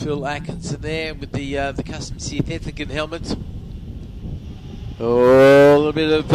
Phil Atkinson there with the custom Snetterton helmet. Oh, a little bit of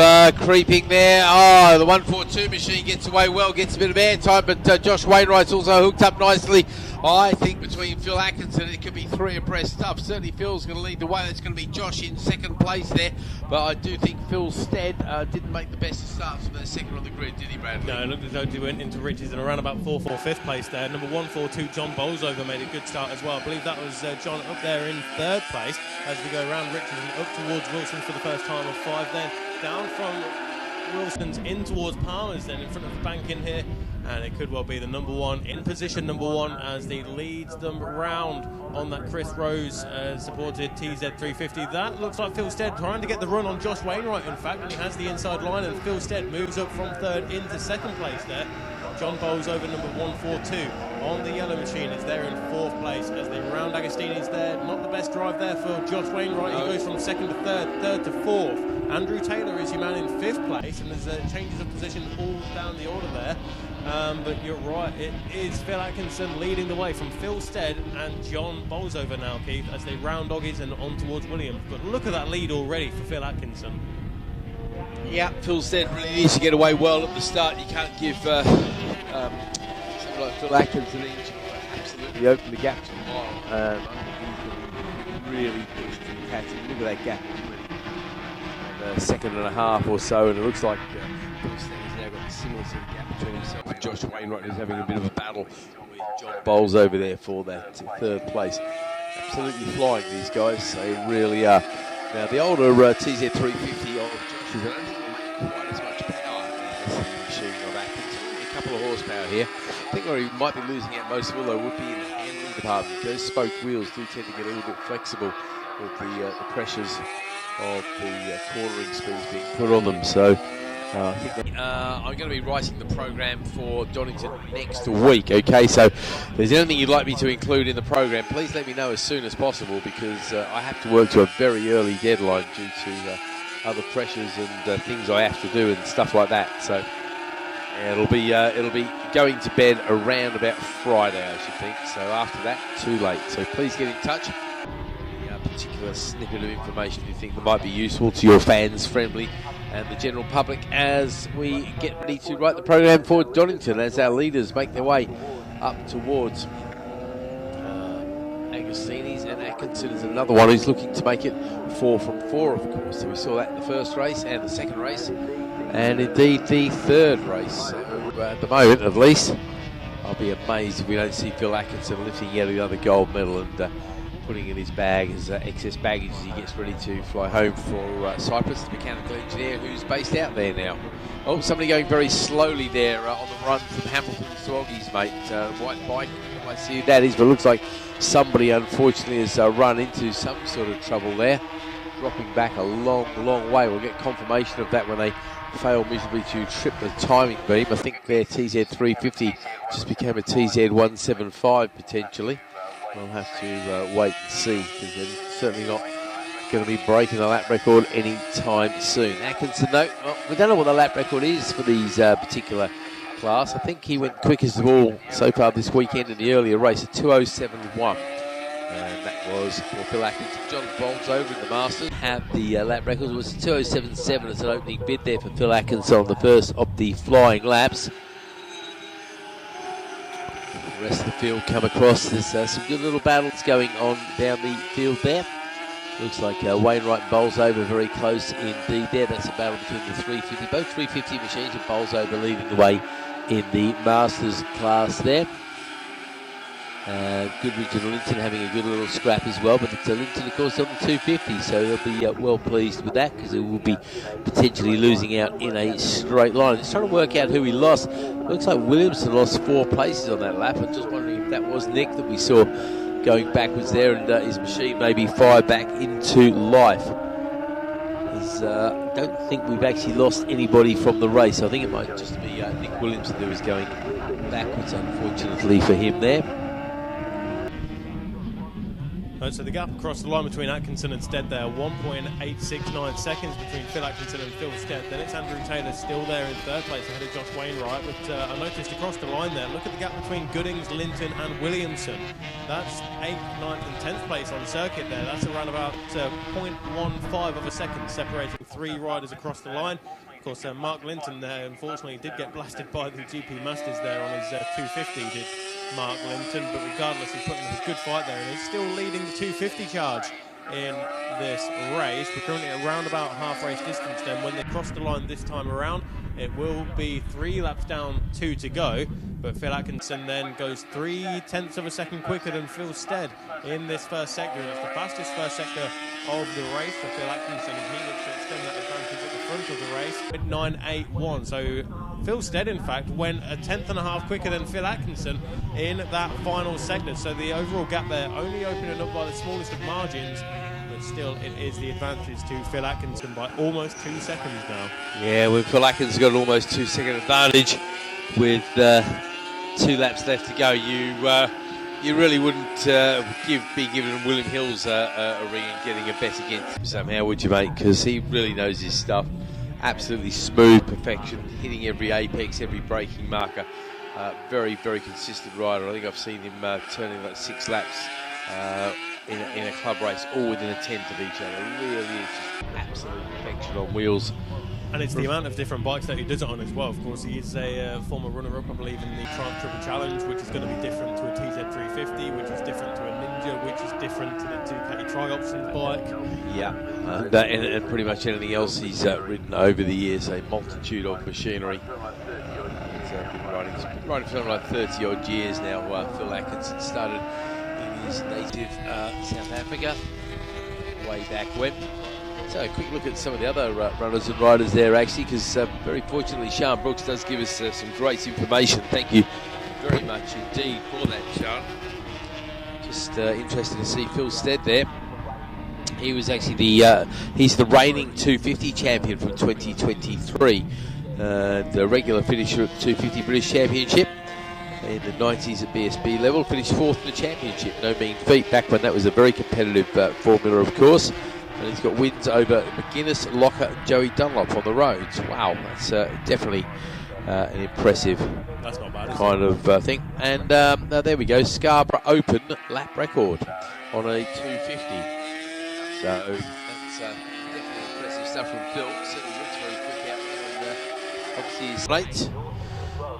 creeping there. Oh, the 142 machine gets away well, gets a bit of air time, but Josh Wainwright's also hooked up nicely. I think between Phil Atkinson, it could be three abreast stuff. Certainly Phil's going to lead the way. That's going to be Josh in second place there. But I do think Phil Stead didn't make the best of starts from that second on the grid, did he, Bradley? No, it looked as though he went into Ridges and around about 4-4 fifth place there. Number 142, John Bolsover, made a good start as well. I believe that was John up there in third place as we go around Ridges and up towards Wilson for the first time of 5 then. Down from Wilson's in towards Palmer's then in front of the bank in here. And it could well be the number one in position number one as he leads them round on that Chris Rose supported TZ350. That looks like Phil Stead trying to get the run on Josh Wainwright, in fact, and he has the inside line, and Phil Stead moves up from third into second place there. John Bowles over number 142 on the yellow machine is there in fourth place as they round Agostini's there. Not the best drive there for Josh Wainwright. He goes from second to third, third to fourth. Andrew Taylor is your man in fifth place, and there's changes of position all down the order there. But you're right, it is Phil Atkinson leading the way from Phil Stead and John Bolsover now, Keith, as they round Doggies and on towards Williams. But look at that lead already for Phil Atkinson. Yeah, Phil Stead really needs to get away well at the start. You can't give someone like Phil Atkinson an inch to absolutely open the gap to a mile. He's going to really push to catch him. Look at that gap already. Second and a half or so, and it looks like Phil Stead has now got a similar sort of gap between himself and Josh Wainwright, who's having a bit of a battle with John Bowles over there for that third place. Absolutely flying, these guys. They really are. Now, the older TZ350 of Josh is quite as much power as the machine of Atkins. A couple of horsepower here. I think where he might be losing out most of all, though, would be in the handling department. Those spoke wheels do tend to get a little bit flexible with the pressures of the cornering speeds being put on them. So I think I'm going to be writing the program for Donington next week. Okay, so if there's anything you'd like me to include in the program, please let me know as soon as possible, because I have to work to a very early deadline due to other pressures and things I have to do and stuff like that. So it'll be going to bed around about Friday, I should think. So after that, too late. So please get in touch. Particular snippet of information you think that might be useful to your fans, friendly, and the general public as we get ready to write the program for Donington as our leaders make their way up towards Agostini's, and Atkinson is another one who's looking to make it 4 from 4, of course. So we saw that in the first race and the second race, and indeed the third race. So, at the moment, at least, I'll be amazed if we don't see Phil Atkinson lifting yet another gold medal and putting in his bag as excess baggage as he gets ready to fly home for Cyprus, the mechanical engineer who's based out there now. Oh, somebody going very slowly there on the run from Hamilton to Oggies, mate. White bike, I see who that is, but it looks like somebody unfortunately has run into some sort of trouble there, dropping back a long way. We'll get confirmation of that when they fail miserably to trip the timing beam. I think their TZ350 just became a TZ175 potentially. We'll have to wait and see, because they're certainly not going to be breaking the lap record anytime soon. Atkinson, though, well, we don't know what the lap record is for these particular class. I think he went quickest of all so far this weekend in the earlier race, a 2:07.1. And that was for Phil Atkinson. John Bolsover in the Masters had the lap record. It was 2:07.7 as an opening bid there for Phil Atkinson on the first of the flying laps. The rest of the field come across. There's some good little battles going on down the field there. Looks like Wainwright and Bolsover very close indeed there. That's a battle between the 350, both 350 machines, and Bolsover leading the way in the Masters class there. Goodridge and Linton having a good little scrap as well, but it's Linton, of course, on the 250, so they'll be well pleased with that, because they will be potentially losing out in a straight line. Just trying to work out who he lost. Looks like Williamson lost 4 places on that lap. I'm just wondering if that was Nick that we saw going backwards there, and his machine maybe fired back into life. I don't think we've actually lost anybody from the race. I think it might just be Nick Williamson who is going backwards, unfortunately for him there. So the gap across the line between Atkinson and Stead there, 1.869 seconds between Phil Atkinson and Phil Stead. Then it's Andrew Taylor still there in third place ahead of Josh Wainwright. But I noticed across the line there, look at the gap between Goodings, Linton and Williamson. That's 8th, 9th and 10th place on circuit there. That's around about 0.15 of a second separating three riders across the line. Of course, Mark Linton there, unfortunately, did get blasted by the GP Masters there on his 250, did Mark Linton, but regardless, he's putting up a good fight there, and he's still leading the 250 charge in this race. We're currently around about half race distance then. When they cross the line this time around, it will be 3 laps down, 2 to go, but Phil Atkinson then goes 0.3 of a second quicker than Phil Stead in this first sector, and it's the fastest first sector of the race for Phil Atkinson, and he looks to extend that advantage at the front of the race with 9.81. So Phil Stead, in fact, went 1.5 quicker than Phil Atkinson in that final sector. So the overall gap there only opening up by the smallest of margins, but still it is the advantage to Phil Atkinson by almost 2 seconds now. Yeah, well, Phil Atkinson's got an almost 2 second advantage with 2 laps left to go. You really wouldn't be giving William Hills a ring and getting a bet against him somehow, would you, mate? Because he really knows his stuff. Absolutely smooth, perfection, hitting every apex, every braking marker. Very, very consistent rider. I think I've seen him turning like 6 laps in a club race, all within a tenth of each other. Really is just absolute perfection on wheels. And it's the amount of different bikes that he does it on as well. Of course, he is a former runner-up, I believe, in the Triumph Triple Challenge, which is going to be different to a TZ350, which is different to a Ninja, which is different to the Ducati Tri-Options bike. Yeah, and pretty much anything else he's ridden over the years, a multitude of machinery. He's been riding for something like 30 odd years now. Phil Atkinson started in his native South Africa way back when. So a quick look at some of the other runners and riders there, actually, because very fortunately Sean Brooks does give us some great information. Thank you very much indeed for that, Sean. Just interested to see Phil Stead there. He was actually he's the reigning 250 champion from 2023. The regular finisher at the 250 British Championship in the 90s at BSB level. Finished 4th in the championship, no mean feat, back when that was a very competitive formula, of course. And he's got wins over McGuinness, Locker and Joey Dunlop on the roads. Wow, that's definitely an impressive that's not bad, kind of thing. And there we go, Scarborough Open lap record on a 250. So that's definitely impressive stuff from Phil. Certainly looks very quick out there, and obviously he's late.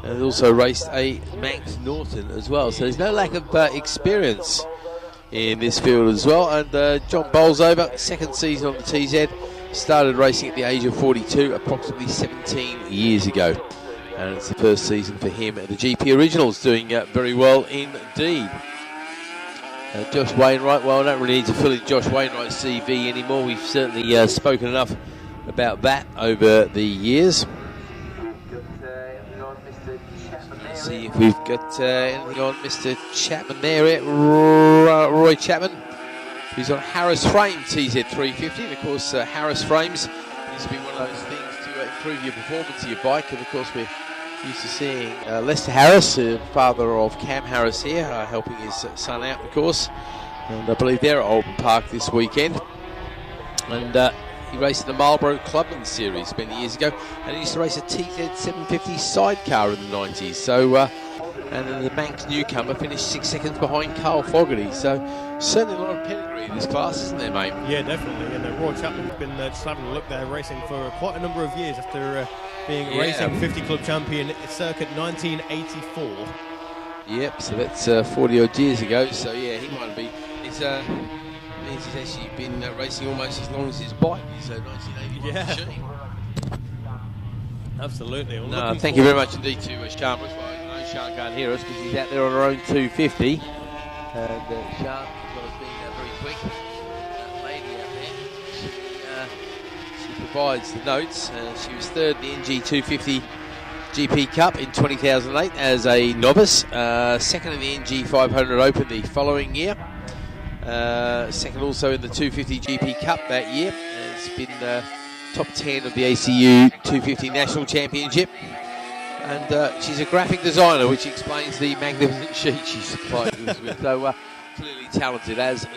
And also raced a Manx Norton as well. So there's no lack of experience in this field as well. And John Bolsover, second season on the TZ, started racing at the age of 42 approximately 17 years ago, and it's the first season for him at the GP Originals, doing very well indeed. Josh Wainwright, well, I don't really need to fill in Josh Wainwright's CV anymore. We've certainly spoken enough about that over the years. See if we've got anything on Mr. Chapman there, Roy Chapman, who's on Harris Frame TZ350. And of course, Harris Frames needs to be one of those things to improve your performance of your bike. And of course, we're used to seeing Lester Harris, father of Cam Harris here, helping his son out, of course. And I believe they're at Oldham Park this weekend. And he raced in the Marlboro Clubman Series many years ago, and he used to race a TZ750 sidecar in the 90s. So, and then the Manx newcomer finished 6 seconds behind Carl Fogarty. So, certainly a lot of pedigree in this class, isn't there, mate? Yeah, definitely. And Roy Chapman's been just having a look there, racing for quite a number of years after being Racing 50 Club champion at circuit 1984. Yep, so that's 40 odd years ago. So, yeah, he might be. He's actually been racing almost as long as his bike is, 1981 machine. Absolutely. Well, thank you very much indeed to Sean. Well, I know Sean can't hear us because he's out there on her own 250. And Sean, as well as being very quick, that lady out there, she provides the notes. She was third in the NG 250 GP Cup in 2008 as a novice. Second in the NG 500 Open the following year. Second also in the 250 GP Cup that year. It's been top 10 of the ACU 250 National Championship. And she's a graphic designer, which explains the magnificent sheet she supplied us with. So clearly talented, as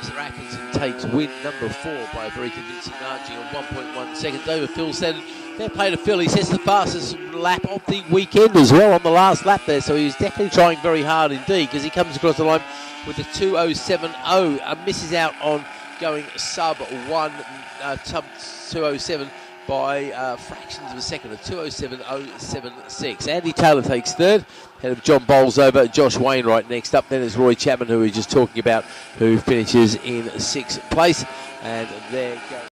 Mr. Atkinson takes win number 4 by a very convincing margin of 1.1 seconds over Phil Snetterton. Fair play to Phil. He sets the fastest lap of the weekend as well on the last lap there, so he's definitely trying very hard indeed, because he comes across the line with a 2:07.0 and misses out on going sub 2:07 by fractions of a second, a 2:07.076. Andy Taylor takes third, ahead of John Bowles over Josh Wainwright next up. Then is Roy Chapman, who we were just talking about, who finishes in 6th place. And there goes